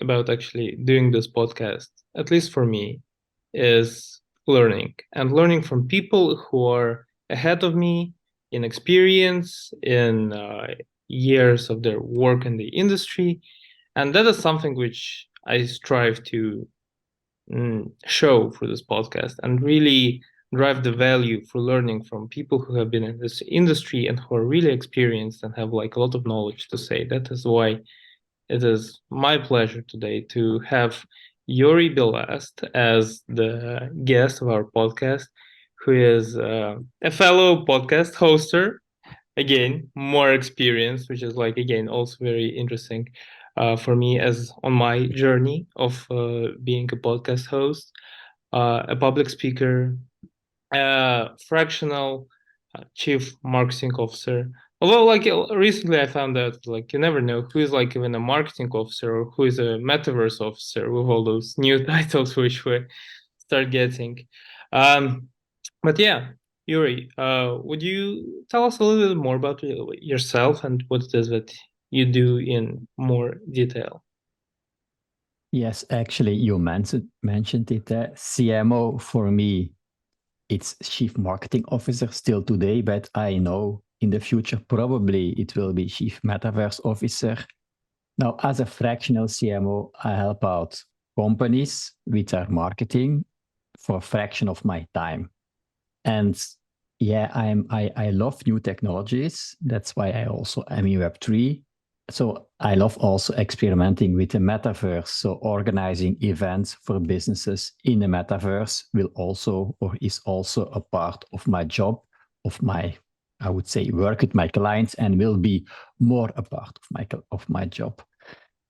about actually doing this podcast, at least for me, is learning and learning from people who are ahead of me in experience, in years of their work in the industry. And that is something which I strive to show for this podcast and really drive the value for learning from people who have been in this industry and who are really experienced and have like a lot of knowledge to say. That is why it is my pleasure today to have Joeri Billast as the guest of our podcast, who is a fellow podcast hoster. Again, more experience, which is like, again, also very interesting for me as on my journey of being a podcast host, a public speaker, fractional chief marketing officer. Although, like recently, I found out like you never know who is like even a marketing officer or who is a metaverse officer with all those new titles which we start getting. Um, but yeah, Yuri, would you tell us a little bit more about yourself and what it is that you do in more detail? Yes, actually, you mentioned it. CMO for me, it's Chief Marketing Officer still today, but I know in the future probably it will be Chief Metaverse Officer. Now, as a fractional CMO, I help out companies with their marketing for a fraction of my time. And yeah, I love new technologies. That's why I also am in Web3. So I love also experimenting with the metaverse. So organizing events for businesses in the metaverse will also or is also a part of my job, of my, I would say, work with my clients, and will be more a part of my job.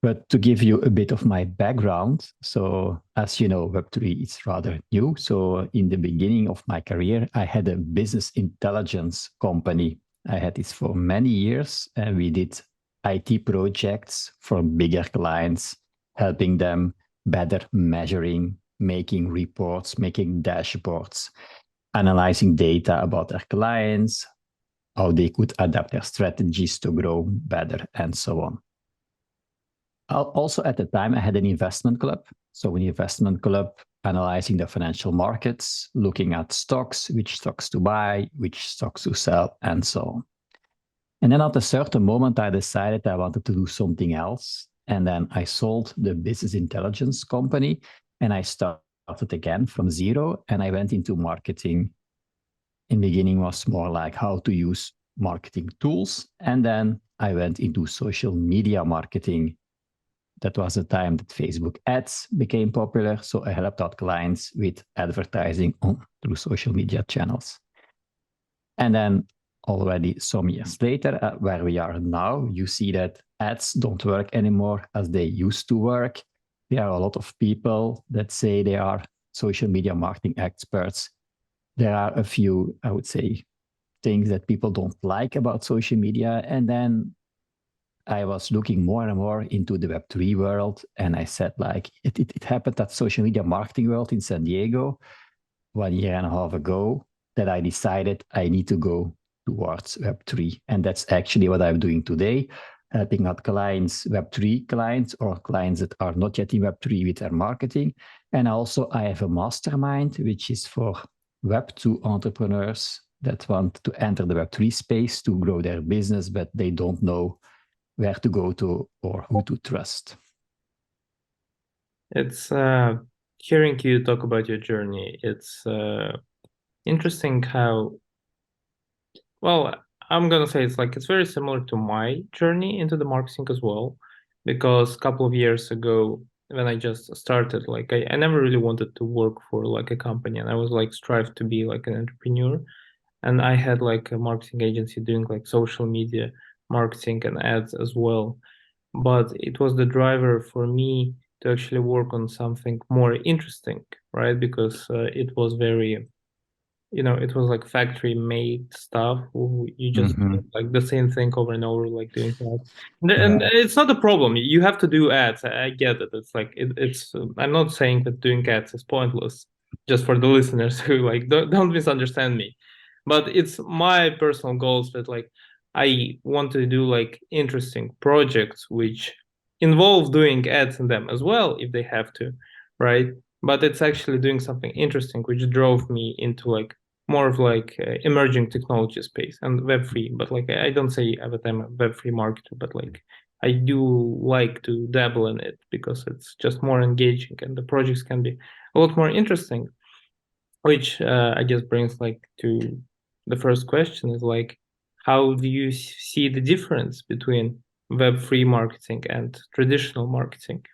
But to give you a bit of my background, so as you know, Web3 is rather new. So in the beginning of my career, I had a business intelligence company. I had this for many years, and we did IT projects for bigger clients, helping them better measuring, making reports, making dashboards, analyzing data about their clients, how they could adapt their strategies to grow better, and so on. Also, at the time, I had an investment club. So, an investment club analyzing the financial markets, looking at stocks, which stocks to buy, which stocks to sell, and so on. And then at a certain moment, I decided I wanted to do something else. And then I sold the business intelligence company and I started again from zero. And I went into marketing. In the beginning was more like how to use marketing tools. And then I went into social media marketing. That was the time that Facebook ads became popular. So I helped out clients with advertising through social media channels. And then already some years later, where we are now, you see that ads don't work anymore as they used to work. There are a lot of people that say they are social media marketing experts. There are a few, I would say, things that people don't like about social media. And then I was looking more and more into the Web3 world. And I said, like, it happened at Social Media Marketing World in San Diego 1.5 years ago that I decided I need to go towards Web3. And that's actually what I'm doing today, helping out clients, Web3 clients or clients that are not yet in Web3 with their marketing. And also I have a mastermind, which is for Web2 entrepreneurs that want to enter the Web3 space to grow their business, but they don't know where to go to or who to trust. It's hearing you talk about your journey. It's interesting how, well, I'm gonna say it's very similar to my journey into the marketing as well, because a couple of years ago when I just started, like I never really wanted to work for like a company, and I was like strive to be like an entrepreneur, and I had like a marketing agency doing like social media marketing and ads as well, but it was the driver for me to actually work on something more interesting, right? Because it was very, it was like factory made stuff. You just like the same thing over and over, like doing that. And it's not a problem. You have to do ads. I get it. It's like it's. I'm not saying that doing ads is pointless. Just for the listeners who like don't misunderstand me, but it's my personal goals that like I want to do like interesting projects which involve doing ads in them as well if they have to, right? But it's actually doing something interesting, which drove me into like more of like emerging technology space and Web3. But like I don't say that I'm a Web3 marketer, but like I do like to dabble in it because it's just more engaging and the projects can be a lot more interesting. Which I guess brings like to the first question is like, how do you see the difference between Web3 marketing and traditional marketing?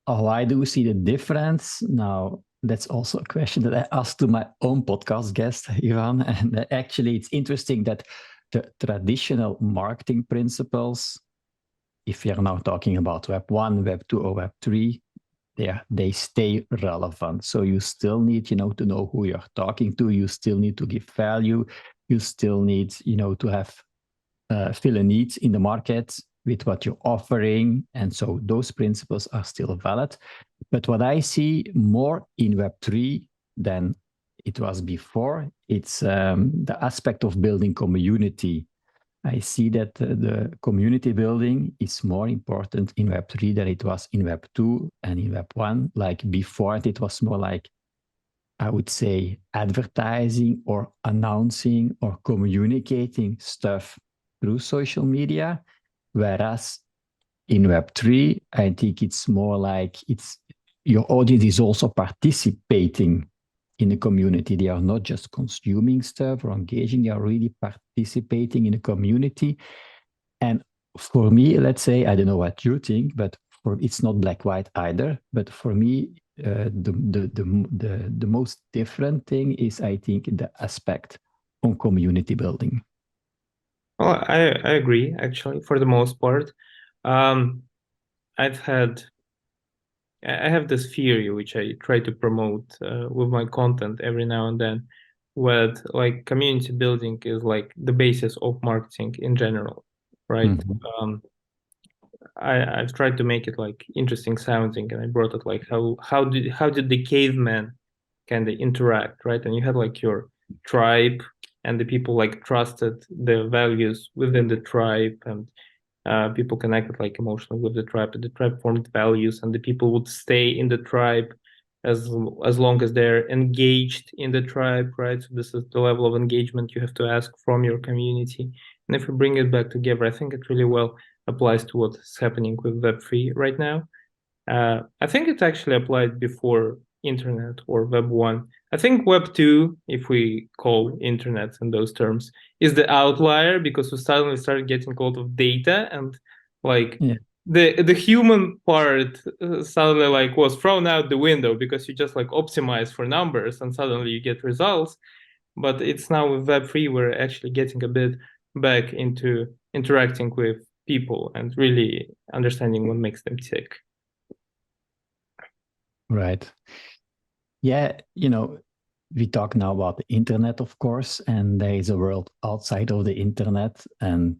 Oh, I do see the difference. Now, that's also a question that I asked to my own podcast guest, Ivan. And actually, it's interesting that the traditional marketing principles, if you're now talking about Web 1, Web 2, or Web 3, they stay relevant. So you still need, to know who you're talking to. You still need to give value. You still need, to have fill a need in the market with what you're offering. And so those principles are still valid. But what I see more in Web3 than it was before, it's the aspect of building community. I see that the community building is more important in Web3 than it was in Web2 and in Web1. Like before, it was more like, I would say, advertising or announcing or communicating stuff through social media. Whereas in Web3, I think it's more like your audience is also participating in the community. They are not just consuming stuff or engaging, they are really participating in the community. And for me, let's say, I don't know what you think, but it's not black white either. But for me, the most different thing is, I think, the aspect on community building. Well, I agree actually for the most part. Um, I've had I have this theory which I try to promote with my content every now and then, where like community building is like the basis of marketing in general, right? Mm-hmm. I've tried to make it like interesting sounding, and I brought it like how did the caveman kind of interact, right? And you had like your tribe, and the people like trusted the values within the tribe, and people connected like emotionally with the tribe, and the tribe formed values, and the people would stay in the tribe as long as they're engaged in the tribe, right? So this is the level of engagement you have to ask from your community. And if we bring it back together, I think it really well applies to what's happening with Web3 right now. I think it actually applied before internet or Web 1. I think Web 2, if we call internet in those terms, is the outlier because we suddenly started getting a lot of data, and like Yeah. the human part suddenly like was thrown out the window because you just like optimize for numbers and suddenly you get results. But it's now with Web3 we're actually getting a bit back into interacting with people and really understanding what makes them tick. Right. Yeah, we talk now about the internet, of course, and there is a world outside of the internet, and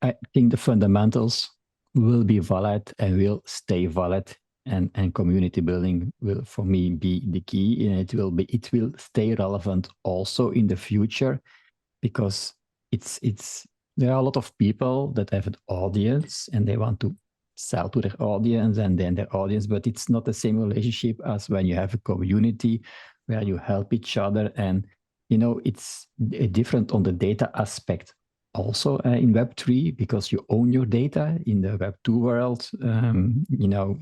I think the fundamentals will be valid and will stay valid, and community building will, for me, be the key, and it will stay relevant also in the future, because it's there are a lot of people that have an audience and they want to sell to their audience and then their audience, but it's not the same relationship as when you have a community where you help each other. And it's different on the data aspect also in Web3, because you own your data. In the Web2 world,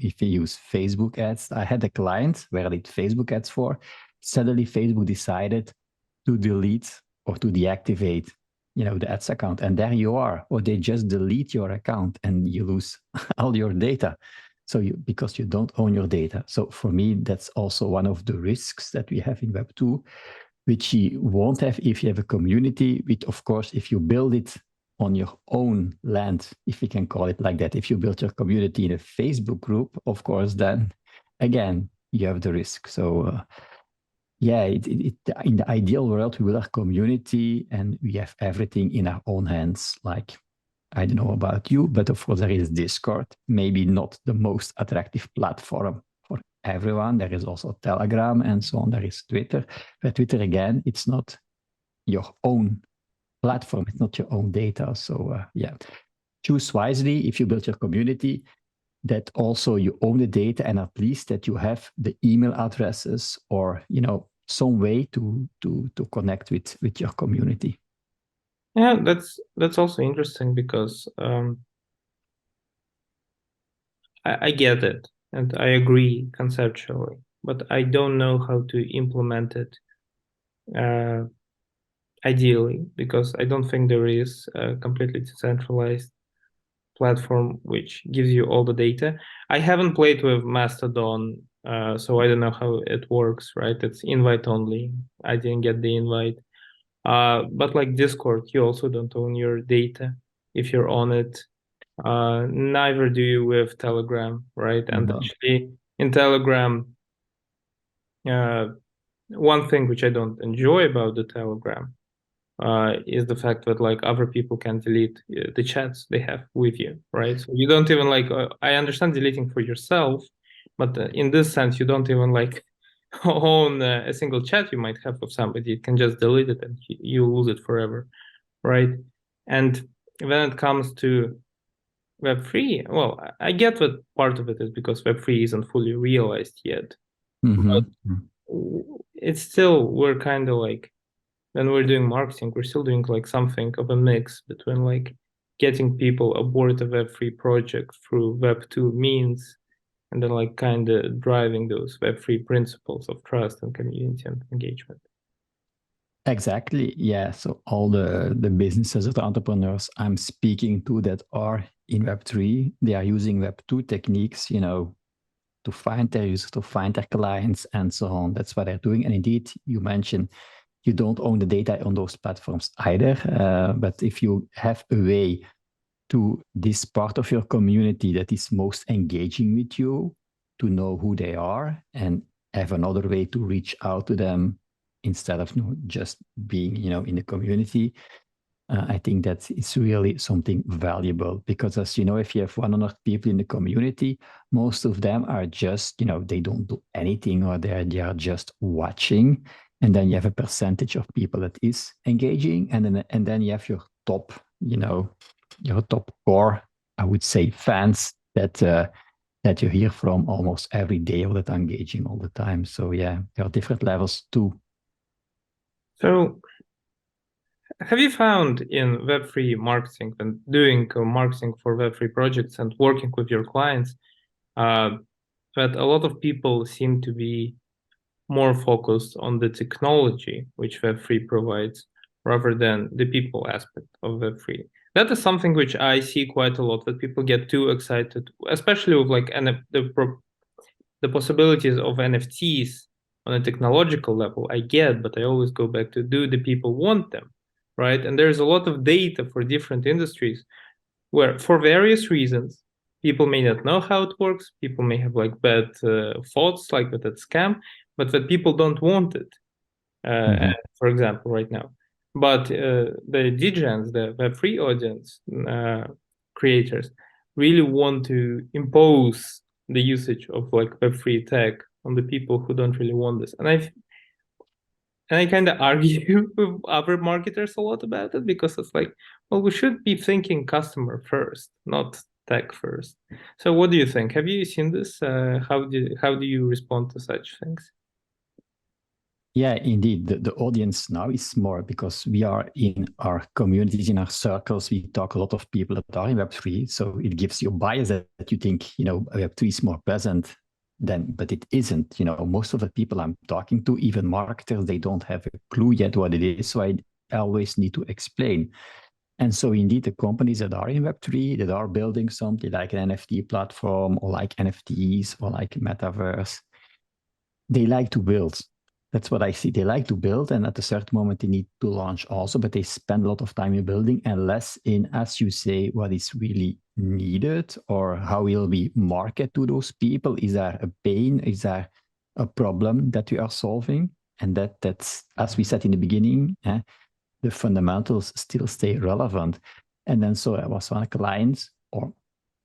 if you use Facebook ads, I had a client where I did Facebook ads for. Suddenly Facebook decided to delete or to deactivate the ads account, and there you are, or they just delete your account and you lose all your data, because you don't own your data. So for me, that's also one of the risks that we have in Web2, which you won't have if you have a community. With, of course, if you build it on your own land, if we can call it like that, if you build your community in a Facebook group, of course, then again you have the risk. So yeah, in the ideal world, we will have community and we have everything in our own hands. Like, I don't know about you, but of course there is Discord, maybe not the most attractive platform for everyone. There is also Telegram and so on. There is Twitter. But Twitter, again, it's not your own platform. It's not your own data. So yeah, choose wisely if you build your community, that also you own the data, and at least that you have the email addresses or some way to connect with your community. Yeah, that's also interesting because I get it and I agree conceptually, but I don't know how to implement it ideally, because I don't think there is a completely decentralized platform which gives you all the data. I haven't played with Mastodon, so I don't know how it works, right? It's invite only. I didn't get the invite. But like Discord, you also don't own your data if you're on it. Neither do you with Telegram, right? And No. actually, in Telegram, one thing which I don't enjoy about the Telegram is the fact that like other people can delete the chats they have with you, right? So you don't even like, I understand deleting for yourself, but in this sense, you don't even like own a single chat you might have with somebody. You can just delete it and you lose it forever, right? And when it comes to Web3, well, I get that part of it is because Web3 isn't fully realized yet, but it's still, we're kind of like, when we're doing marketing, we're still doing like something of a mix between like getting people aboard a Web3 project through Web2 means, and then like kind of driving those Web3 principles of trust and community and engagement. Exactly. Yeah. So all the businesses or the entrepreneurs I'm speaking to that are in Web3, they are using Web2 techniques, to find their users, to find their clients, and so on. That's what they're doing. And indeed, you mentioned you don't own the data on those platforms either. But if you have a way to this part of your community that is most engaging with you, to know who they are and have another way to reach out to them instead of just being in the community, I think that is really something valuable, because as you know, if you have 100 people in the community, most of them are just, they don't do anything, or they are just watching. And then you have a percentage of people that is engaging. And then you have your top, your top core, I would say, fans that you hear from almost every day, or that are engaging all the time. So yeah, there are different levels too. So have you found in Web3 marketing and doing marketing for Web3 projects and working with your clients uh, that a lot of people seem to be more focused on the technology which Web3 provides rather than the people aspect of Web3? That is something which I see quite a lot, that people get too excited, especially with like the possibilities of NFTs on a technological level. I get, but I always go back to, do the people want them, right? And there's a lot of data for different industries where, for various reasons, people may not know how it works. People may have like bad thoughts, like that it's scam, but that people don't want it. For example, right now. But the DJs, the Web3 audience creators, really want to impose the usage of like Web3 tech on the people who don't really want this. And I kind of argue with other marketers a lot about it, because it's like, well, we should be thinking customer first, not tech first. So what do you think? Have you seen this? How do you respond to such things? Yeah, indeed. The audience now is more, because we are in our communities, in our circles. We talk a lot of people that are in Web3. So it gives you a bias that you think, Web3 is more present than, but it isn't. Most of the people I'm talking to, even marketers, they don't have a clue yet what it is. So I always need to explain. And so indeed, the companies that are in Web3, that are building something like an NFT platform, or like NFTs, or like metaverse, they like to build. That's what I see. They like to build, and at a certain moment they need to launch also, but they spend a lot of time in building and less in, as you say, what is really needed, or how will we market to those people? Is there a pain? Is there a problem that we are solving? And that's, as we said in the beginning, the fundamentals still stay relevant. And then so I was one client, or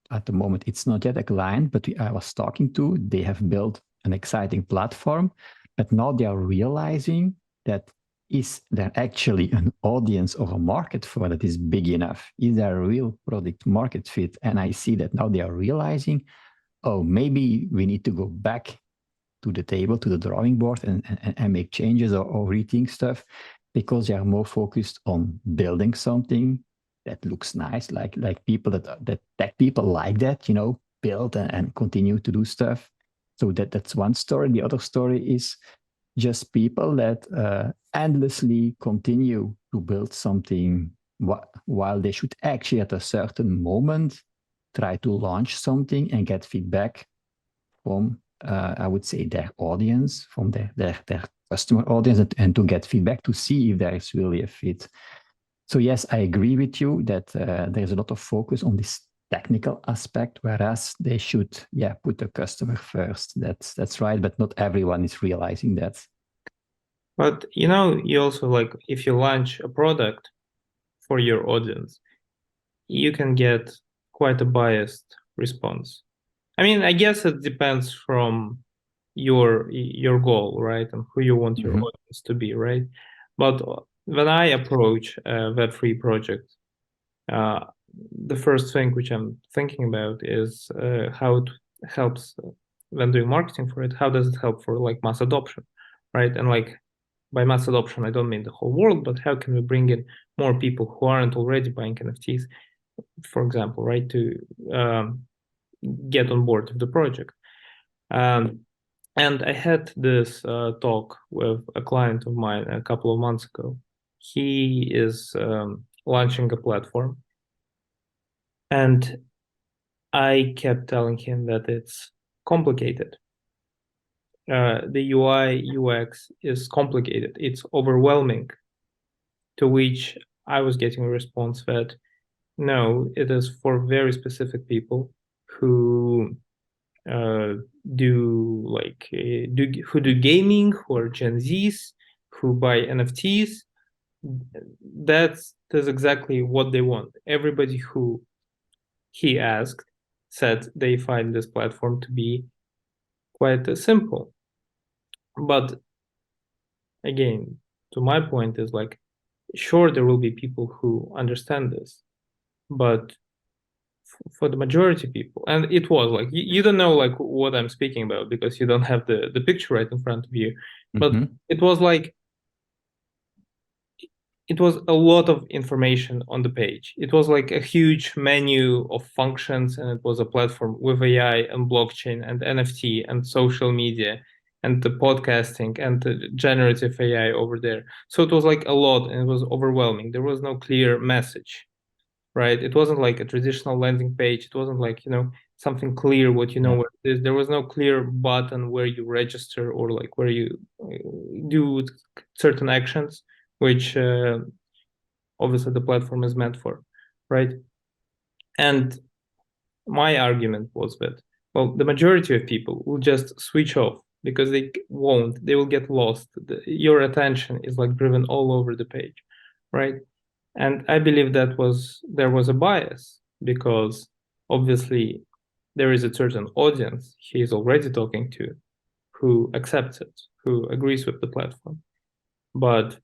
at the moment it's not yet a client, but I was talking to, they have built an exciting platform, but now they are realizing that is there actually an audience or a market for that is big enough? Is there a real product market fit? And I see that now they are realizing, oh, maybe we need to go back to the table, to the drawing board and make changes or rethink stuff, because they are more focused on building something that looks nice, like people that tech people like that, build and continue to do stuff. So that's one story. The other story is just people that endlessly continue to build something while they should actually at a certain moment try to launch something and get feedback from, I would say, their audience, from their customer audience, and to get feedback to see if there is really a fit. So yes, I agree with you that there's a lot of focus on this technical aspect, whereas they should, put the customer first. That's right, but not everyone is realizing that. But you also like if you launch a product for your audience, you can get quite a biased response. I mean, I guess it depends from your goal, right, and who you want your audience to be, right? But when I approach a Web3 project, the first thing which I'm thinking about is how it helps when doing marketing for it. How does it help for like mass adoption, right? And like by mass adoption, I don't mean the whole world, but how can we bring in more people who aren't already buying NFTs, for example, right, to get on board with the project. And I had this talk with a client of mine a couple of months ago. He is launching a platform, and I kept telling him that it's complicated. The UI UX is complicated. It's overwhelming. To which I was getting a response that no, it is for very specific people who who do gaming, who are Gen Zs, who buy NFTs. That's exactly what they want. Everybody who he asked said they find this platform to be quite simple. But again, to my point is like, sure, there will be people who understand this, but for the majority of people, and it was like you don't know like what I'm speaking about because you don't have the picture right in front of you, but it was like it was a lot of information on the page. It was like a huge menu of functions, and it was a platform with AI and blockchain and NFT and social media and the podcasting and the generative AI over there. So it was like a lot, and it was overwhelming. There was no clear message, right? It wasn't like a traditional landing page. It wasn't like, something clear what you know what it is. There was no clear button where you register or like where you do certain actions, which obviously the platform is meant for, right? And my argument was that, well, the majority of people will just switch off because they will get lost. Your attention is like driven all over the page, right? And I believe there was a bias because obviously there is a certain audience he is already talking to who accepts it, who agrees with the platform. But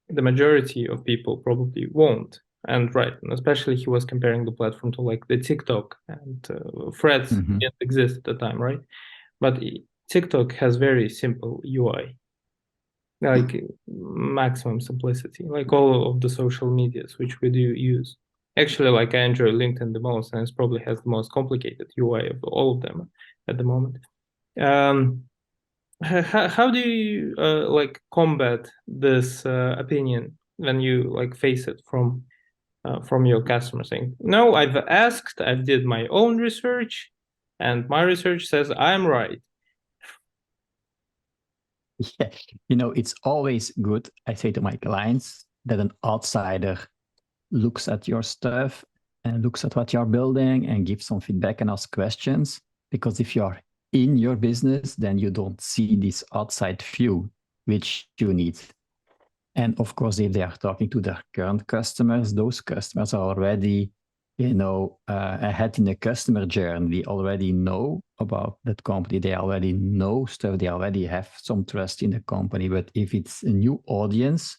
the majority of people probably won't. And right, and especially he was comparing the platform to like the TikTok and Threads didn't exist at the time, right? But TikTok has very simple UI, like maximum simplicity, like all of the social medias which we do use. Actually, like I enjoy LinkedIn the most, and it probably has the most complicated UI of all of them at the moment. How do you like combat this opinion when you like face it from your customer saying, no, I've asked, I did my own research, and my research says I'm right. Yeah, it's always good, I say to my clients, that an outsider looks at your stuff and looks at what you're building and gives some feedback and ask questions. Because if you're in your business, then you don't see this outside view, which you need. And of course, if they are talking to their current customers, those customers are already ahead in the customer journey, they already know about that company, they already know stuff, they already have some trust in the company. But if it's a new audience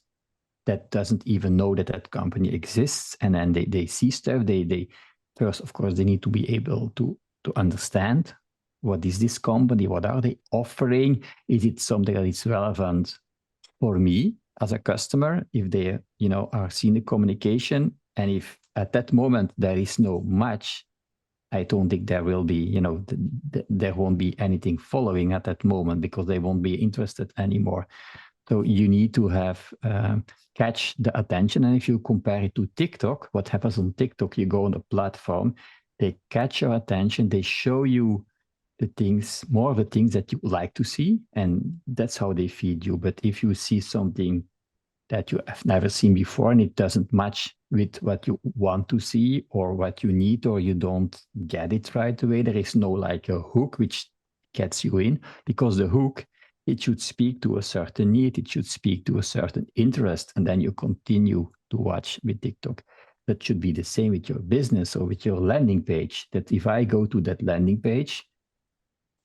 that doesn't even know that that company exists, and then they see stuff, they first, of course, they need to be able to understand what is this company, what are they offering, is it something that is relevant for me as a customer, if they are seeing the communication. And if at that moment there is no match, I don't think there will be, there won't be anything following at that moment, because they won't be interested anymore. So you need to have catch the attention. And if you compare it to TikTok, what happens on TikTok, you go on the platform, they catch your attention, they show you the things, more of the things that you like to see, and that's how they feed you. But if you see something that you have never seen before and it doesn't match with what you want to see or what you need, or you don't get it right away, there is no like a hook which gets you in, because the hook, it should speak to a certain need, it should speak to a certain interest, and then you continue to watch with TikTok. That should be the same with your business or with your landing page, that if I go to that landing page,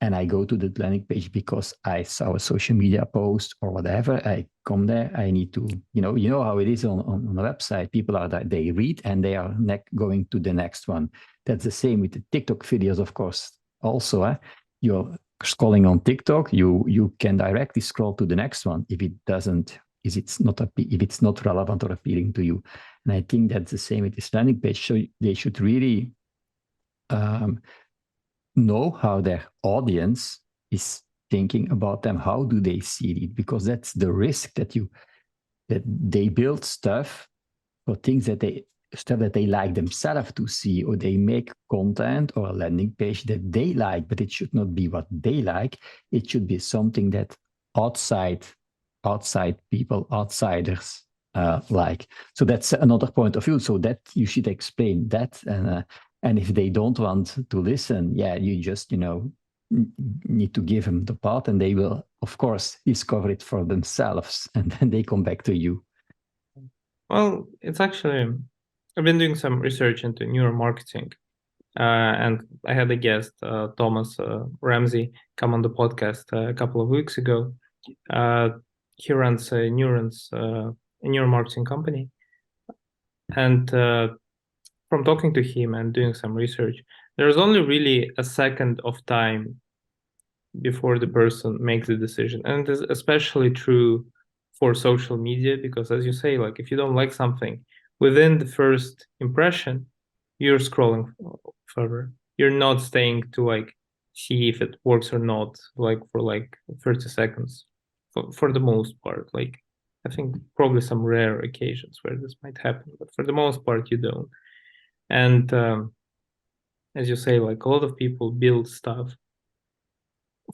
and I go to the landing page because I saw a social media post or whatever, I come there, I need to, you know how it is on a website. People are that they read and they are going to the next one. That's the same with the TikTok videos, of course. Also, you're scrolling on TikTok, you can directly scroll to the next one if it doesn't, if it's not relevant or appealing to you. And I think that's the same with this landing page. So they should really know how their audience is thinking about them. How do they see it? Because that's the risk, that they build stuff for things that they like themselves to see, or they make content or a landing page that they like, but it should not be what they like. It should be something that outside people, outsiders like. So that's another point of view. So that you should explain that, and if they don't want to listen, yeah, you just need to give them the path, and they will, of course, discover it for themselves, and then they come back to you. Well, it's actually, I've been doing some research into neuromarketing, and I had a guest, Thomas Ramsey, come on the podcast a couple of weeks ago. He runs a neuromarketing company, and from talking to him and doing some research, there's only really a second of time before the person makes the decision. And it is especially true for social media, because as you say, like if you don't like something, within the first impression, you're scrolling further. You're not staying to like see if it works or not, like for like 30 seconds for the most part. Like I think probably some rare occasions where this might happen, but for the most part, you don't. And as you say, like a lot of people build stuff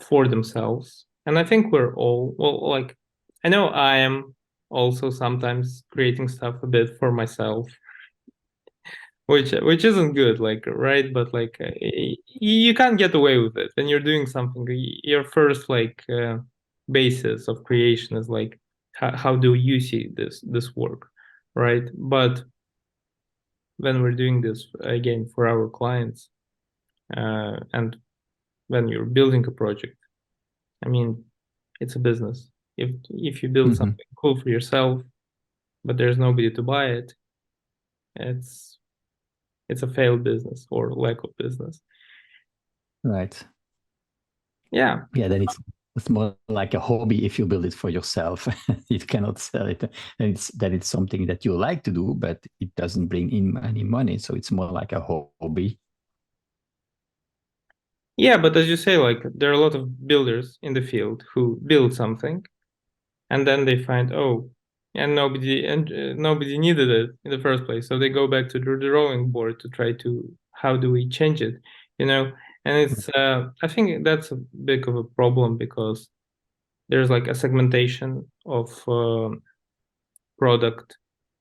for themselves. And I think we're all, well, like, I know I am also sometimes creating stuff a bit for myself, which isn't good, like, right? But like, you can't get away with it when you're doing something. Your first like basis of creation is like, how do you see this work, right? But when we're doing this again for our clients, and when you're building a project, I mean, it's a business. If you build something cool for yourself, but there's nobody to buy it, it's a failed business or lack of business. Right. Yeah. Yeah, then it's more like a hobby if you build it for yourself. You cannot sell it. And it's something that you like to do, but it doesn't bring in any money. So it's more like a hobby. Yeah, but as you say, like there are a lot of builders in the field who build something and then they find, oh, and nobody needed it in the first place. So they go back to the drawing board to try to, how do we change it, you know? And it's I think that's a big of a problem, because there's like a segmentation of product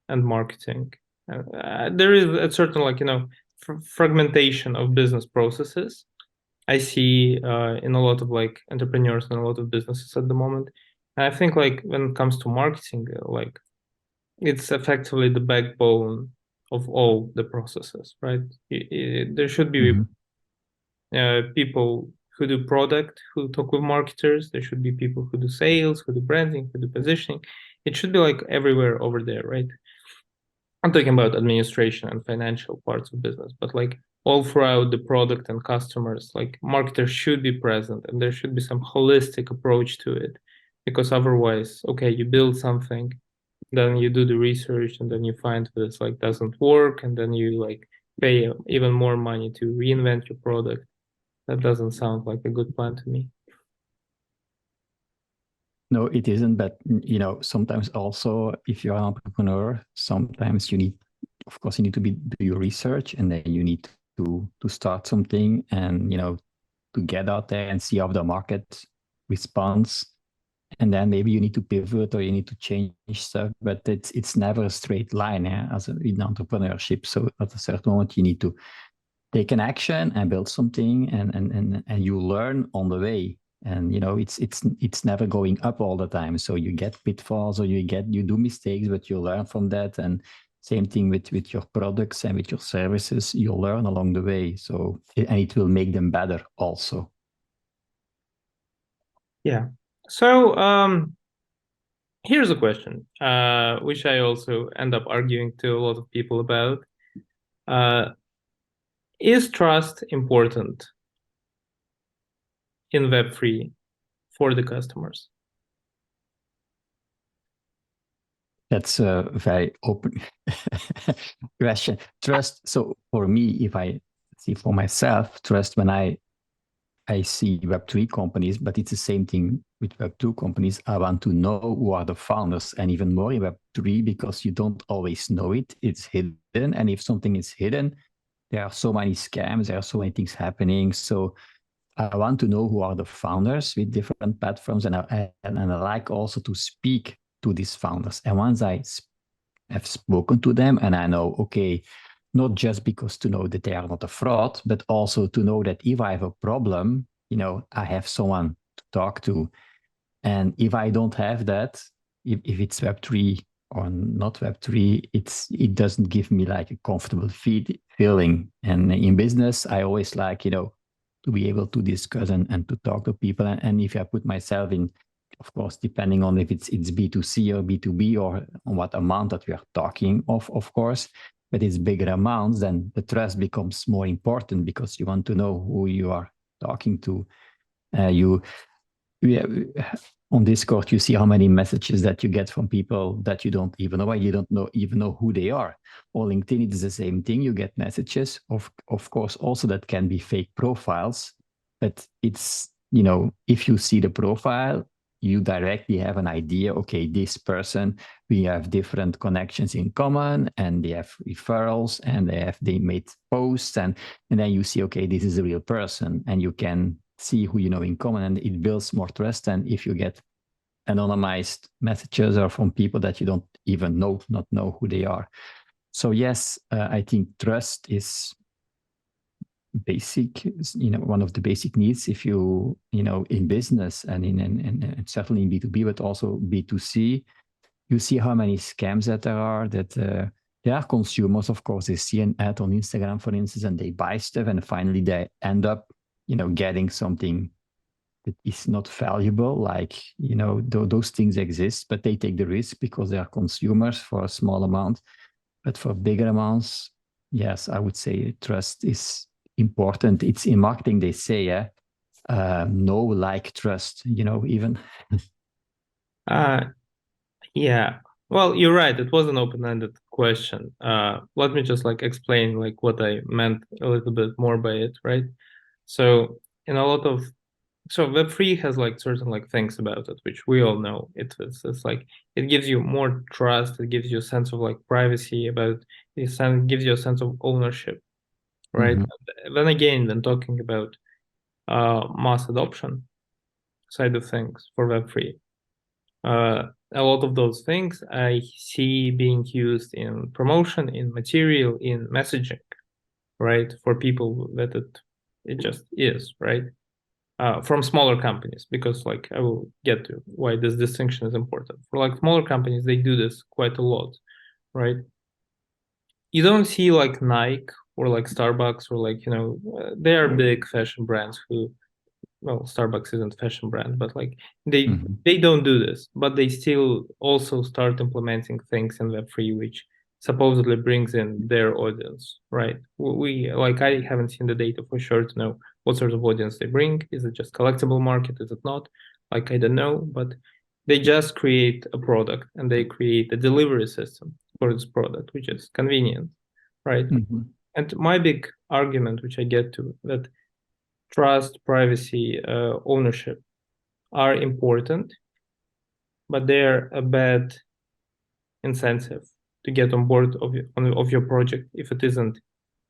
and marketing. There is a certain like fragmentation of business processes. I see in a lot of like entrepreneurs and a lot of businesses at the moment. And I think like when it comes to marketing, like it's effectively the backbone of all the processes, right? There should be people who do product, who talk with marketers. There should be people who do sales, who do branding, who do positioning. It should be like everywhere over there, right? I'm talking about administration and financial parts of business, but like all throughout the product and customers, like marketers should be present and there should be some holistic approach to it. Because otherwise, okay, you build something, then you do the research and then you find this like doesn't work, and then you like pay even more money to reinvent your product. That doesn't sound like a good plan to me. No, it isn't. But sometimes also, if you're an entrepreneur, sometimes you need, of course, you need to do your research, and then you need to start something, and to get out there and see how the market responds, and then maybe you need to pivot or you need to change stuff. But it's never a straight line, as in entrepreneurship. So at a certain moment, you need to take an action and build something, and you learn on the way. And it's never going up all the time. So you get pitfalls, or you do mistakes, but you learn from that. And same thing with your products and with your services, you learn along the way. So and it will make them better also. Yeah. So here's a question, which I also end up arguing to a lot of people about. Is trust important in Web3 for the customers? That's a very open question. Trust. So for me, if I see for myself, trust when I see Web3 companies, but it's the same thing with Web2 companies. I want to know who are the founders, and even more in Web3, because you don't always know it. It's hidden. And if something is hidden, there are so many scams, there are so many things happening. So I want to know who are the founders with different platforms, and I like also to speak to these founders. And once I have spoken to them, and I know, okay, not just because to know that they are not a fraud, but also to know that if I have a problem, I have someone to talk to. And if I don't have that, if it's Web3 or not Web3, it doesn't give me like a comfortable feeling. And in business, I always like, to be able to discuss and to talk to people. And if I put myself in, of course, depending on if it's B2C or B2B, or on what amount that we are talking of course, but it's bigger amounts, then the trust becomes more important, because you want to know who you are talking to. On Discord, you see how many messages that you get from people that you don't even know, you don't even know who they are. Or LinkedIn, it's the same thing. You get messages, of course, also that can be fake profiles, but it's, if you see the profile, you directly have an idea, okay, this person, we have different connections in common, and they have referrals, and they made posts, and then you see, okay, this is a real person, and you can see who you know in common, and it builds more trust than if you get anonymized messages or from people that you don't even not know who they are. So yes, I think trust is basic, one of the basic needs if you, in business, and in certainly in B2B, but also B2C, you see how many scams that there are, that there are consumers, of course, they see an ad on Instagram, for instance, and they buy stuff, and finally they end up, getting something that is not valuable. Like, those things exist, but they take the risk because they are consumers for a small amount. But for bigger amounts, yes, I would say trust is important. It's in marketing, they say, know, like, trust, even. Yeah. Well, you're right. It was an open-ended question. Let me just like explain like what I meant a little bit more by it, right? So in a lot of Web3 has like certain like things about it, which we all know. It's like it gives you more trust, it gives you a sense of like privacy about it, gives you a sense of ownership, right? Mm-hmm. Then again, when talking about mass adoption side of things for Web3, a lot of those things I see being used in promotion, in material, in messaging, right? For people that it just is, right? From smaller companies, because like I will get to why this distinction is important. For like smaller companies, they do this quite a lot, right? you don't see like Nike or like Starbucks or like, they are big fashion brands who, well, Starbucks isn't a fashion brand, but like they don't do this, but they still also start implementing things in Web3, which supposedly brings in their audience, right? We like, I haven't seen the data for sure to know what sort of audience they bring. Is it just collectible market? Is it not? Like, I don't know, but they just create a product and they create a delivery system for this product, which is convenient, right? And my big argument, which I get to, that trust, privacy, ownership are important, but they're a bad incentive to get on board of your project if it isn't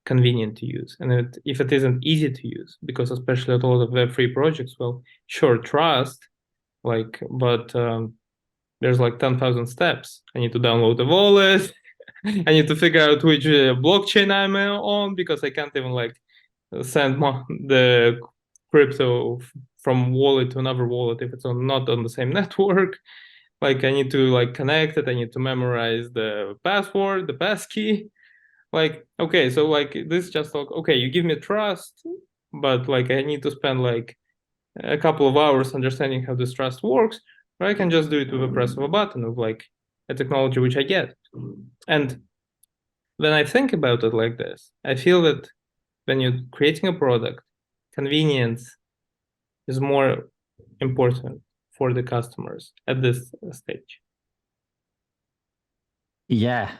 convenient to use and if it isn't easy to use, because especially at a lot of Web3 projects, well, sure, trust, like, but there's like 10,000 steps. I need to download the wallet. I need to figure out which blockchain I'm on, because I can't even like send the crypto from wallet to another wallet if it's not on the same network. Like, I need to like connect it. I need to memorize the password, the passkey. Like, okay, so like this just like, okay, you give me trust, but like I need to spend like a couple of hours understanding how this trust works, or I can just do it with a press of a button with like a technology which I get. And when I think about it like this, I feel that when you're creating a product, convenience is more important for the customers at this stage. Yeah,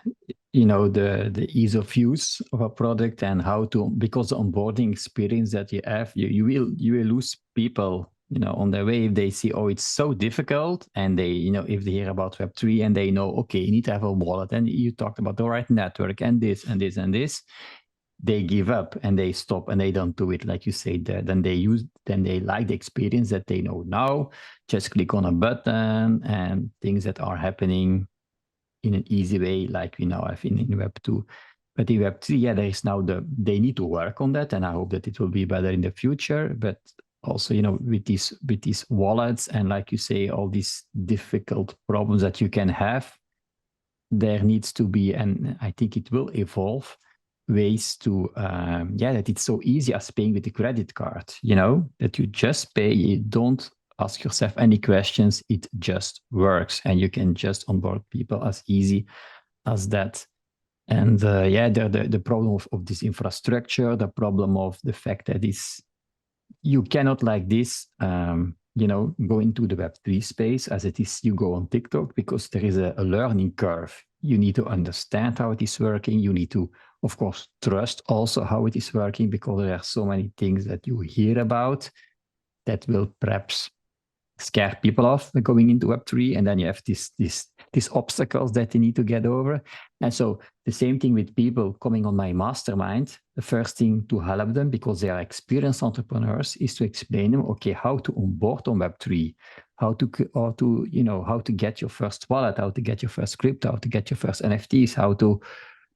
the ease of use of a product and how to, because the onboarding experience that you have, you will lose people on their way if they see, oh, it's so difficult, and they if they hear about Web3 and they know, okay, you need to have a wallet and you talked about the right network and this and this and this, they give up and they stop and they don't do it like you say. Then they like the experience that they know now. Just click on a button and things that are happening in an easy way, like we now have in Web 2. But in Web 3, yeah, there is now they need to work on that, and I hope that it will be better in the future. But also, with these wallets and, like you say, all these difficult problems that you can have, there needs to be, and I think it will evolve, ways to that it's so easy as paying with a credit card, that you just pay, you don't ask yourself any questions, it just works, and you can just onboard people as easy as that. And the problem of this infrastructure, the problem of the fact that you cannot like this go into the Web3 space as it is you go on TikTok, because there is a learning curve. You need to understand how it is working. You need to, of course, trust also how it is working, because there are so many things that you hear about that will perhaps scare people off going into Web3, and then you have these obstacles that you need to get over. And so the same thing with people coming on my mastermind. The first thing to help them, because they are experienced entrepreneurs, is to explain them, okay, how to onboard on Web3, how to get your first wallet, how to get your first crypto, how to get your first NFTs, how to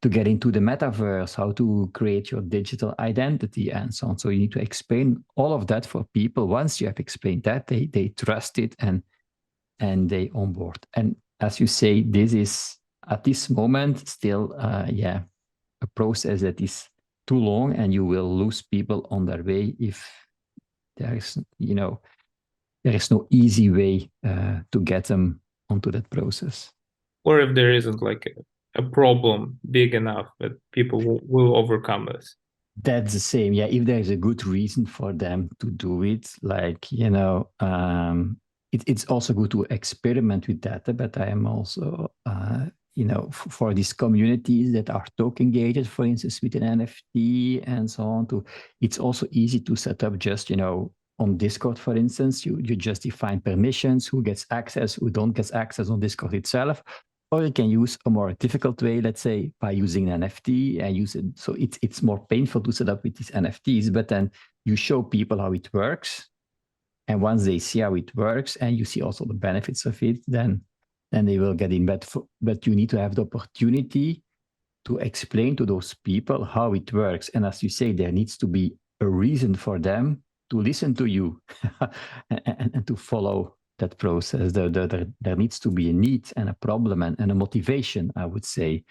get into the metaverse, how to create your digital identity, and so on. So you need to explain all of that for people. Once you have explained that, they trust it and they onboard. And as you say, this is at this moment still a process that is too long, and you will lose people on their way if there is there is no easy way to get them onto that process. Or if there isn't like a problem big enough that people will overcome this. That's the same. Yeah, if there's a good reason for them to do it, like, it's also good to experiment with data, but I am also, for these communities that are token gated, for instance, with an NFT and so on, it's also easy to set up just, on Discord, for instance, you just define permissions, who gets access, who don't get access on Discord itself. Or you can use a more difficult way, let's say, by using an NFT and use it. So it's more painful to set up with these NFTs, but then you show people how it works. And once they see how it works and you see also the benefits of it, then they will get in. But you need to have the opportunity to explain to those people how it works. And as you say, there needs to be a reason for them to listen to you and to follow that process. There needs to be a need and a problem and a motivation, I would say.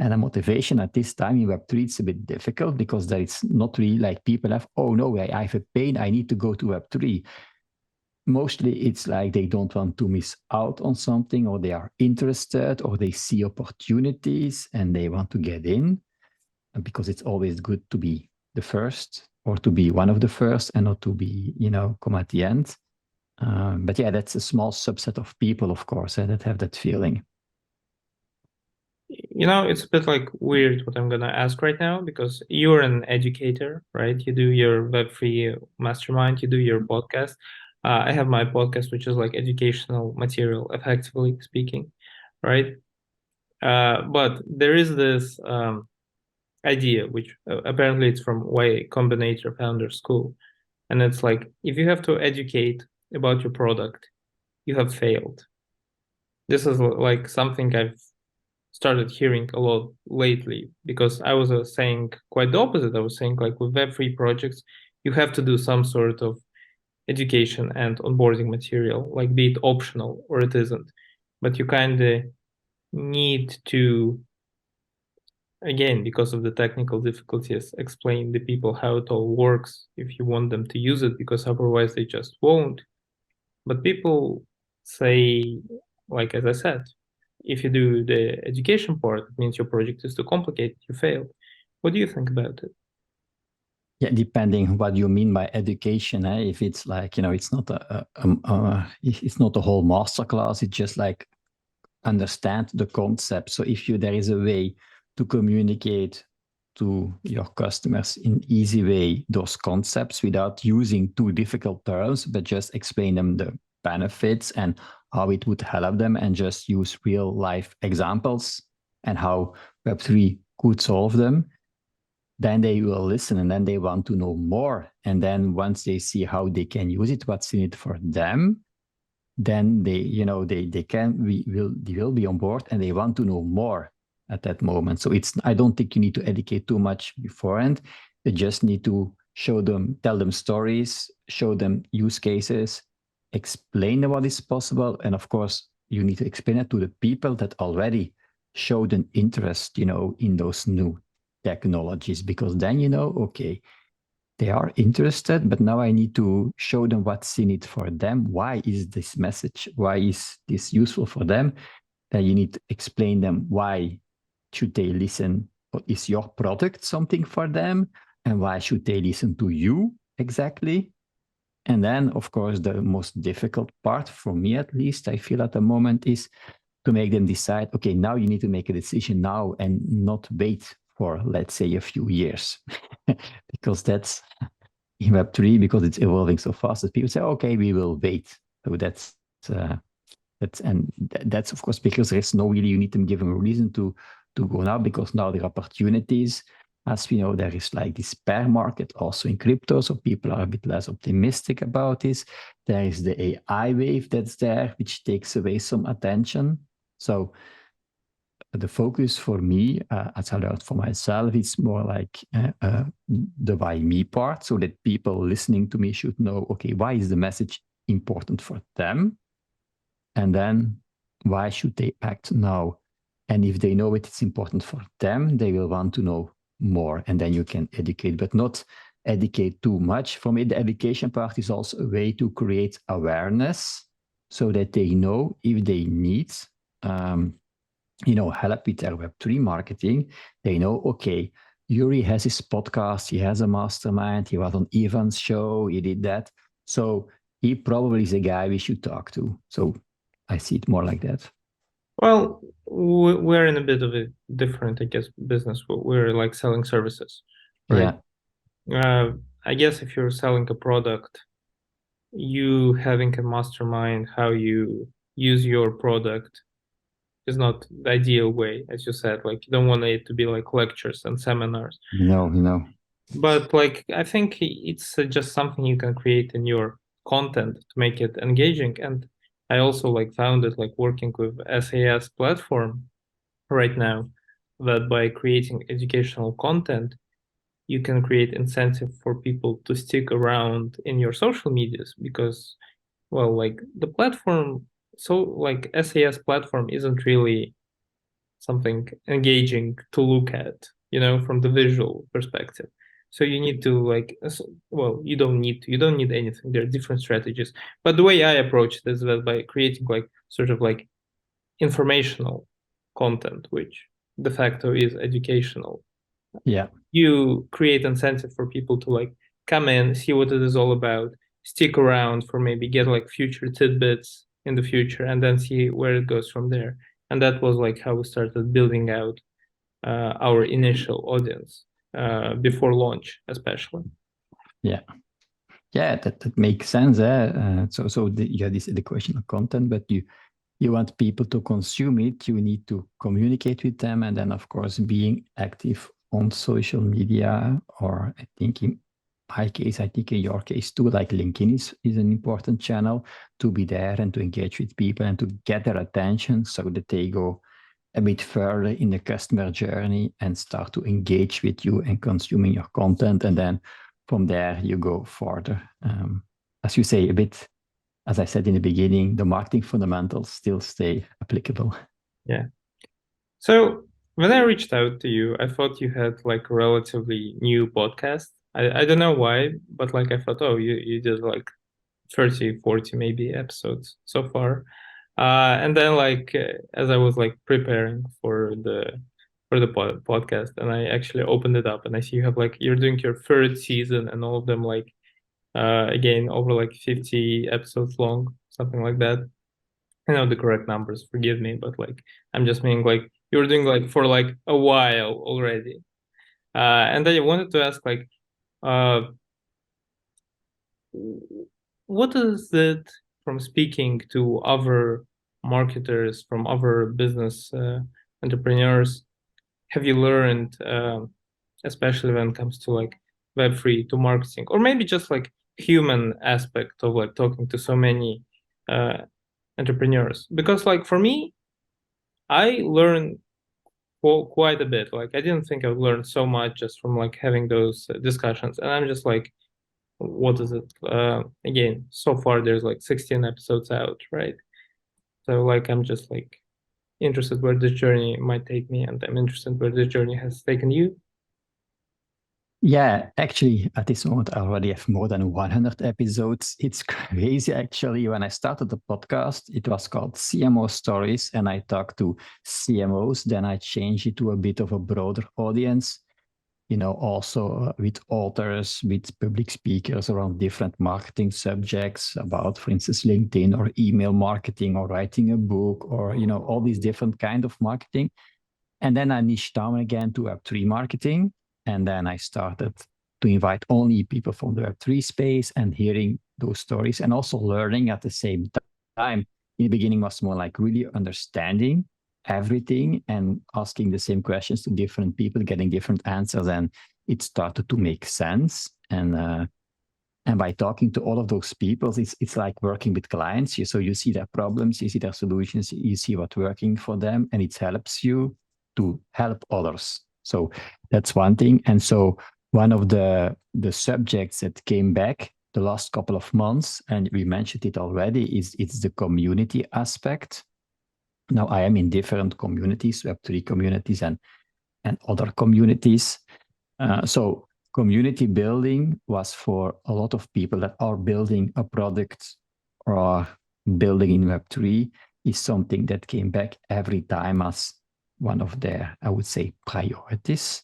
And the motivation at this time in Web3, it's a bit difficult because there is not really like people have, oh no, I have a pain, I need to go to Web3. Mostly it's like they don't want to miss out on something, or they are interested, or they see opportunities and they want to get in, because it's always good to be the first, or to be one of the first, and not to be, come at the end. But yeah, that's a small subset of people, of course, that have that feeling. It's a bit like weird what I'm gonna ask right now because you're an educator, right? You do your Web3 Mastermind, you do your podcast. I have my podcast, which is like educational material, effectively speaking, right? But there is this idea, which apparently it's from Y Combinator Founder School, and it's like if you have to educate about your product, you have failed. This is like something I've started hearing a lot lately because I was saying quite the opposite. I was saying like with Web3 projects, you have to do some sort of education and onboarding material, like be it optional or it isn't. But you kind of need to, again, because of the technical difficulties, explain the people how it all works if you want them to use it, because otherwise they just won't. But people say, like as I said, if you do the education part, it means your project is too complicated, you failed. What do you think about it? Yeah, depending what you mean by education. If it's like, it's not it's not a whole masterclass, it's just like understand the concept. So if there is a way to communicate to your customers in easy way those concepts without using too difficult terms, but just explain them the benefits and how it would help them, and just use real life examples and how Web3 could solve them, then they will listen, and then they want to know more. And then once they see how they can use it, what's in it for them, then they will be on board, and they want to know more at that moment. So I don't think you need to educate too much beforehand. You just need to tell them stories, show them use cases, explain what is possible. And of course, you need to explain it to the people that already showed an interest, in those new technologies, because then, okay, they are interested, but now I need to show them what's in it for them. Why is this message? Why is this useful for them? Then you need to explain them why should they listen. Is your product something for them? And why should they listen to you exactly? And then, of course, the most difficult part for me, at least, I feel at the moment, is to make them decide, okay, now you need to make a decision now and not wait for, let's say, a few years. Because that's in Web3, because it's evolving so fast that people say, okay, we will wait. So that's of course because there is no really, you need to give them a reason to go now, because now there are opportunities. As we know, there is like this bear market also in crypto, so people are a bit less optimistic about this. There is the AI wave that's there, which takes away some attention. So the focus for me, as I learned for myself, is more like the why me part, so that people listening to me should know, okay, why is the message important for them? And then why should they act now? And if they know it's important for them, they will want to know more. And then you can educate, but not educate too much. For me, the education part is also a way to create awareness, so that they know if they need help with their Web3 marketing. They know, okay, Joeri has his podcast, he has a mastermind, he was on Ivan's show, he did that. So he probably is a guy we should talk to. So I see it more like that. Well, we're in a bit of a different, I guess, business. We're like selling services, right? Yeah. I guess if you're selling a product, you having a mastermind, how you use your product is not the ideal way, as you said. Like you don't want it to be like lectures and seminars. No. But like I think it's just something you can create in your content to make it engaging. And I also like found it like working with SAS platform right now, that by creating educational content, you can create incentive for people to stick around in your social medias because, well, like the platform, so like SAS platform isn't really something engaging to look at, from the visual perspective. So you need to well, you don't need anything. There are different strategies. But the way I approach this is by creating sort of informational content, which de facto is educational. Yeah. You create incentive for people to come in, see what it is all about, stick around for maybe get future tidbits in the future, and then see where it goes from there. And that was how we started building out our initial audience before launch, especially. Yeah. Yeah, that makes sense. You have this educational content, but you want people to consume it. You need to communicate with them, and then of course being active on social media, or I think in my case, I think in your case too, like LinkedIn is an important channel to be there and to engage with people and to get their attention so that they go a bit further in the customer journey and start to engage with you and consuming your content. And then from there, you go further. As you say, a bit, as I said in the beginning, the marketing fundamentals still stay applicable. Yeah. So when I reached out to you, I thought you had a relatively new podcast. I don't know why, but I thought, oh, you did 30, 40 maybe episodes so far. And then as I was preparing for the podcast, and I actually opened it up and I see you have you're doing your third season, and all of them again over 50 episodes long, something like that. I know the correct numbers, forgive me, but I'm just meaning you're doing for a while already. And I wanted to ask uh what is it from speaking to other marketers, from other business entrepreneurs, have you learned, especially when it comes to Web3 to marketing, or maybe just human aspect of talking to so many entrepreneurs? Because for me, I learned quite a bit. I didn't think I would learn so much just from having those discussions, and I'm just what is it? Again, so far there's 16 episodes out, right? So I'm just interested where this journey might take me, and I'm interested where this journey has taken you. Yeah, actually, at this moment, I already have more than 100 episodes. It's crazy, actually. When I started the podcast, it was called CMO Stories, and I talked to CMOs. Then I changed it to a bit of a broader audience, also with authors, with public speakers around different marketing subjects about, for instance, LinkedIn or email marketing or writing a book or, all these different kind of marketing. And then I niched down again to Web3 marketing. And then I started to invite only people from the Web3 space and hearing those stories and also learning at the same time. In the beginning was more really understanding everything and asking the same questions to different people, getting different answers. And it started to make sense. And by talking to all of those people, it's like working with clients. So you see their problems, you see their solutions, you see what's working for them, and it helps you to help others. So that's one thing. And so one of the subjects that came back the last couple of months, and we mentioned it already, it's the community aspect. Now I am in different communities, Web3 communities and other communities. So community building was for a lot of people that are building a product or building in Web3 is something that came back every time as one of their, I would say, priorities.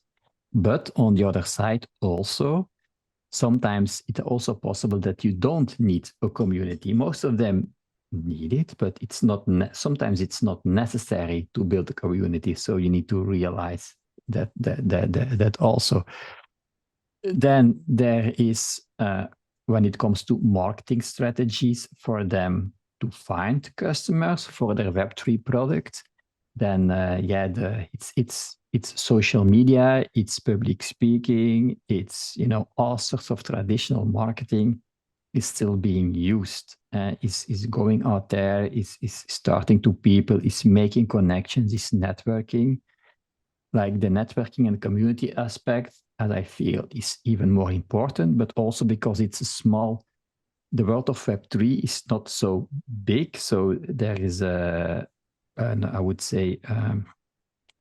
But on the other side, also, sometimes it's also possible that you don't need a community. Most of them need it, but it's not. Sometimes it's not necessary to build a community. So you need to realize that also. Then there is, when it comes to marketing strategies for them to find customers for their Web3 product, then it's social media, it's public speaking, it's all sorts of traditional marketing is still being used. Is going out there, is starting to people, is making connections, is networking. Like the networking and community aspect, as I feel, is even more important, but also because it's a small, the world of Web3 is not so big. So there is I would say,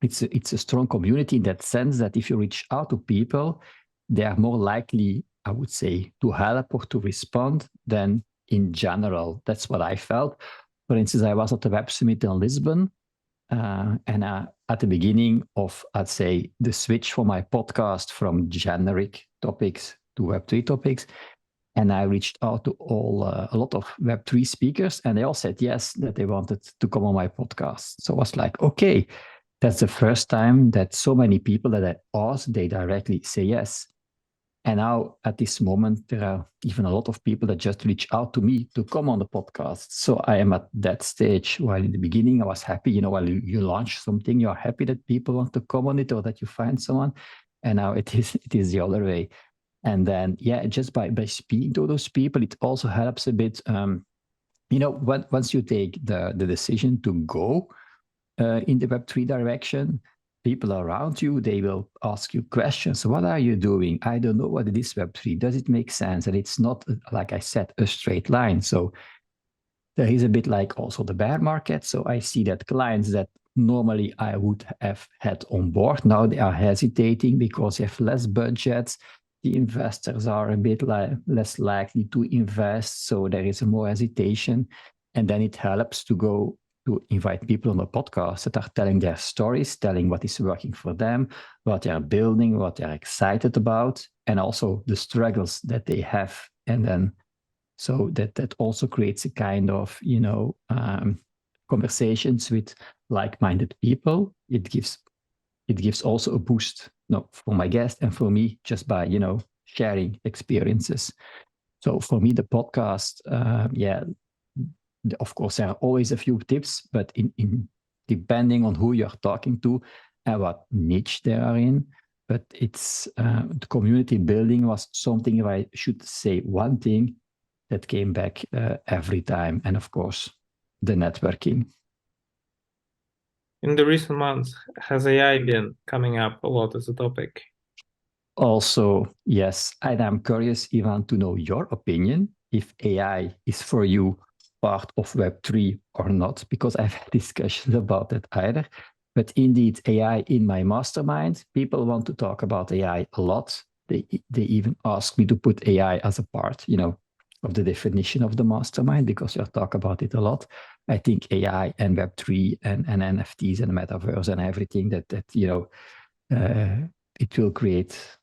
it's a strong community in that sense that if you reach out to people, they are more likely, I would say, to help or to respond than in general. That's what I felt. For instance, I was at the Web Summit in Lisbon, and at the beginning of, I'd say, the switch for my podcast from generic topics to Web3 topics, and I reached out to a lot of Web3 speakers, and they all said yes, that they wanted to come on my podcast. So I was like, okay, that's the first time that so many people that I asked, they directly say yes. And now at this moment, there are even a lot of people that just reach out to me to come on the podcast. So I am at that stage. While in the beginning, I was happy, while you launch something, you're happy that people want to come on it or that you find someone. And now it is the other way. And then, yeah, just by speaking to those people, it also helps a bit. Once you take the decision to go in the Web3 direction, people around you, they will ask you questions. What are you doing? I don't know what it is, Web3. Does it make sense? And it's not, like I said, a straight line. So there is a bit like also the bear market. So I see that clients that normally I would have had on board, now they are hesitating because they have less budgets. The investors are a bit less likely to invest. So there is more hesitation. And then it helps to invite people on the podcast that are telling their stories, telling what is working for them, what they are building, what they're excited about, and also the struggles that they have. And then so that also creates a kind of, conversations with like-minded people. It gives also a boost, for my guest and for me, just by, sharing experiences. So for me, the podcast, of course, there are always a few tips, but in depending on who you're talking to and what niche they are in. But it's the community building was something, if I should say one thing, that came back every time. And of course, the networking. In the recent months, has AI been coming up a lot as a topic? Also, yes, and I'm curious, Ivan, to know your opinion, if AI is for you part of Web3 or not, because I've had discussions about that either. But indeed, AI in my mastermind, people want to talk about AI a lot. They even ask me to put AI as a part, of the definition of the mastermind, because you'll talk about it a lot. I think AI and Web3 and NFTs and metaverse and everything that it will create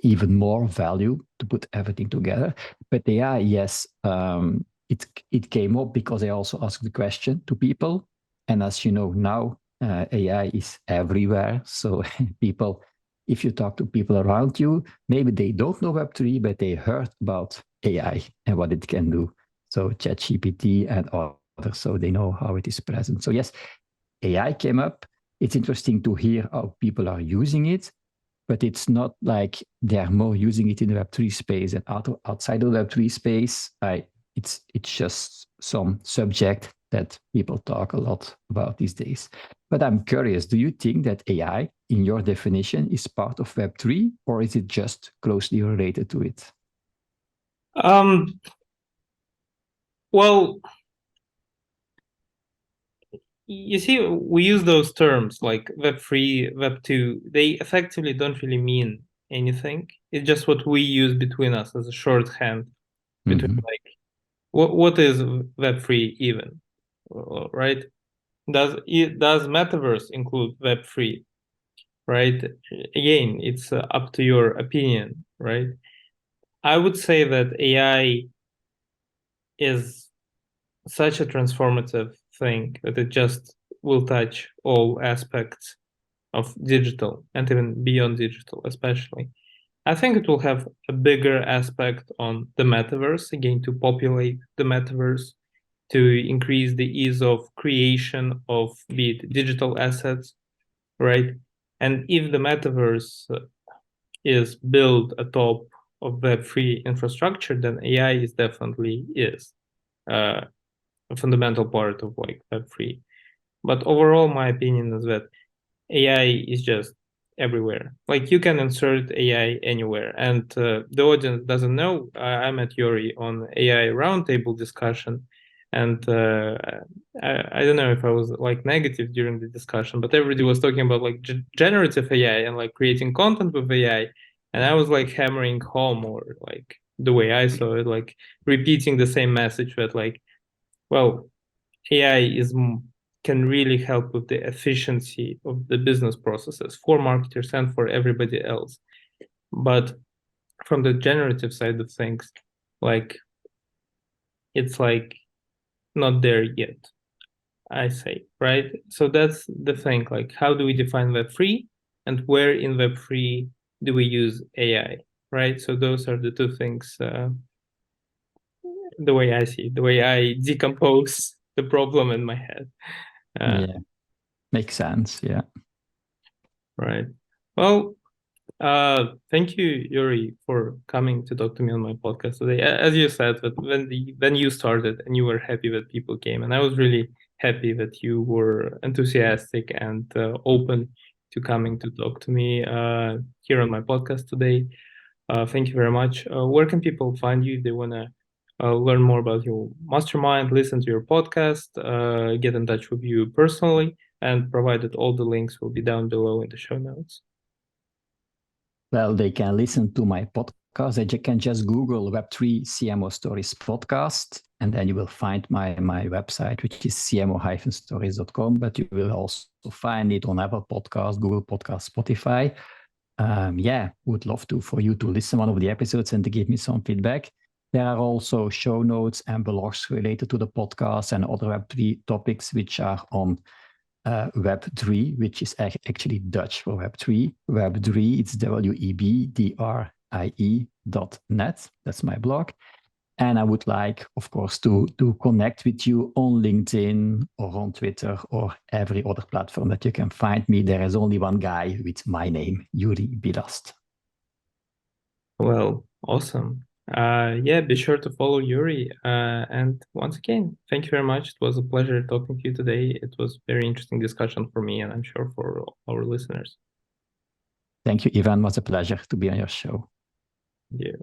even more value to put everything together. But AI, yes, it came up because I also asked the question to people. And as you know now, AI is everywhere. So people, if you talk to people around you, maybe they don't know Web3, but they heard about AI and what it can do. So ChatGPT and others, so they know how it is present. So yes, AI came up. It's interesting to hear how people are using it, but it's not like they're more using it in the Web3 space and outside of the Web3 space. It's just some subject that people talk a lot about these days. But I'm curious, do you think that AI, in your definition, is part of Web3, or is it just closely related to it? Well, you see, we use those terms like Web3, Web2. They effectively don't really mean anything. It's just what we use between us as a shorthand between like what is Web3 even, right? Does Metaverse include Web3, right? Again, it's up to your opinion, right? I would say that AI is such a transformative thing that it just will touch all aspects of digital and even beyond digital, especially. I think it will have a bigger aspect on the metaverse, again, to populate the metaverse, to increase the ease of creation of, be it digital assets, right? And if the metaverse is built atop of Web3 infrastructure, then AI is definitely a fundamental part of like Web3. But overall, my opinion is that AI is just everywhere. Like you can insert AI anywhere. And the audience doesn't know, I met Joeri on AI roundtable discussion, And I don't know if I was like negative during the discussion, but everybody was talking about like generative AI and like creating content with AI. And I was like hammering home, or like the way I saw it, like repeating the same message that like, well, AI can really help with the efficiency of the business processes for marketers and for everybody else. But from the generative side of things, like it's like not there yet, I say, right? So that's the thing. Like, how do we define Web3, and where in Web3 do we use AI, right? So those are the two things. The way I see, the way I decompose the problem in my head. Yeah, makes sense. Yeah. Right. Well, thank you, Joeri, for coming to talk to me on my podcast today. As you said, that when you started and you were happy that people came, and I was really happy that you were enthusiastic and open to coming to talk to me here on my podcast today. Thank you very much. Where can people find you if they want to learn more about your mastermind, listen to your podcast, get in touch with you personally, and provided all the links will be down below in the show notes. Well, they can listen to my podcast. They can just Google Web3 CMO Stories podcast, and then you will find my website, which is cmo-stories.com. But you will also find it on Apple Podcast, Google Podcast, Spotify. Would love for you to listen one of the episodes and to give me some feedback. There are also show notes and blogs related to the podcast and other Web3 topics, which are on Web3, which is actually Dutch for Web3. Web3, it's WEBDRIE.net. That's my blog. And I would like, of course, to connect with you on LinkedIn or on Twitter or every other platform that you can find me. There is only one guy with my name, Joeri Billast. Well, awesome. Be sure to follow Joeri. And once again, thank you very much. It was a pleasure talking to you today. It was a very interesting discussion for me, and I'm sure for our listeners. Thank you, Ivan. It was a pleasure to be on your show. Yeah.